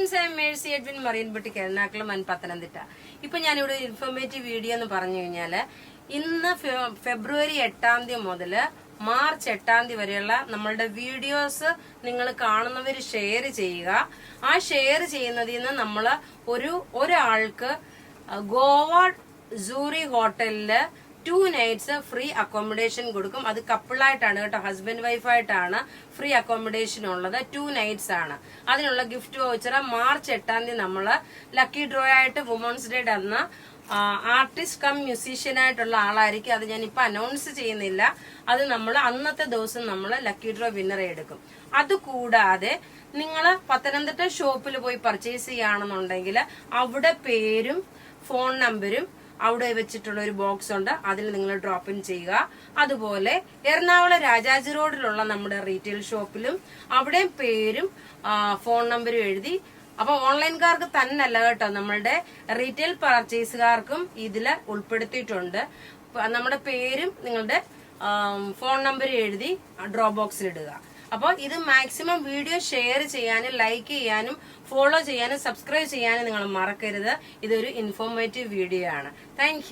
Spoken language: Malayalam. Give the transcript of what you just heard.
Friends, I am Mercy Edwin Mariyanpatti Ernakulam and Pathanamthitta. ഇപ്പൊ ഞാനിവിടെ ഇൻഫോർമേറ്റീവ് വീഡിയോ എന്ന് പറഞ്ഞു കഴിഞ്ഞാല് ഇന്ന് ഫെബ്രുവരി 8 മുതൽ മാർച്ച് 8 വരെയുള്ള നമ്മളുടെ വീഡിയോസ് നിങ്ങൾ കാണുന്നവർ ഷെയർ ചെയ്യുക. ആ ഷെയർ ചെയ്യുന്നതിൽ നിന്ന് നമ്മൾ ഒരാൾക്ക് ഗോവ സൂറി ഹോട്ടലില് 2 nights ഫ്രീ അക്കോമഡേഷൻ കൊടുക്കും. അത് കപ്പിളായിട്ടാണ് കേട്ടോ, ഹസ്ബൻഡ് വൈഫായിട്ടാണ് ഫ്രീ അക്കോമഡേഷൻ ഉള്ളത്. 2 nights ആണ്. അതിനുള്ള ഗിഫ്റ്റ് വൗച്ചർ മാർച്ച് 8 നമ്മള് ലക്കി ഡ്രോ ആയിട്ട് വുമൻസ് ഡേ അന്ന് ആർട്ടിസ്റ്റ് കം മ്യൂസീഷ്യൻ ആയിട്ടുള്ള ആളായിരിക്കും. അത് ഞാൻ ഇപ്പൊ അനൗൺസ് ചെയ്യുന്നില്ല. അത് നമ്മൾ അന്നത്തെ ദിവസം നമ്മൾ ലക്കി ഡ്രോ വിന്നറെ എടുക്കും. അതുകൂടാതെ നിങ്ങൾ പത്തനംതിട്ട ഷോപ്പിൽ പോയി പർച്ചേസ് ചെയ്യുകയാണെന്നുണ്ടെങ്കിൽ അവിടെ പേരും ഫോൺ നമ്പരും അവിടെ വെച്ചിട്ടുള്ള ഒരു ബോക്സ് ഉണ്ട്, അതിൽ നിങ്ങൾ ഡ്രോപ്പ് ഇൻ ചെയ്യുക. അതുപോലെ എറണാകുളം രാജാജി റോഡിലുള്ള നമ്മുടെ റീറ്റെയിൽ ഷോപ്പിലും അവിടെയും പേരും ഫോൺ നമ്പരും എഴുതി. അപ്പൊ ഓൺലൈൻകാർക്ക് തന്നെയല്ല കേട്ടോ, നമ്മളുടെ റീറ്റെയിൽ പർച്ചേസുകാർക്കും ഇതില് ഉൾപ്പെടുത്തിയിട്ടുണ്ട്. നമ്മുടെ പേരും നിങ്ങളുടെ ഫോൺ നമ്പരും എഴുതി ഡ്രോ ബോക്സിൽ ഇടുക. അപ്പോൾ ഇത് മാക്സിമം വീഡിയോ ഷെയർ ചെയ്യാനും ലൈക്ക് ചെയ്യാനും ഫോളോ ചെയ്യാനും സബ്സ്ക്രൈബ് ചെയ്യാനും നിങ്ങൾ മറക്കരുത്. ഇതൊരു ഇൻഫോർമേറ്റീവ് വീഡിയോ ആണ്. താങ്ക്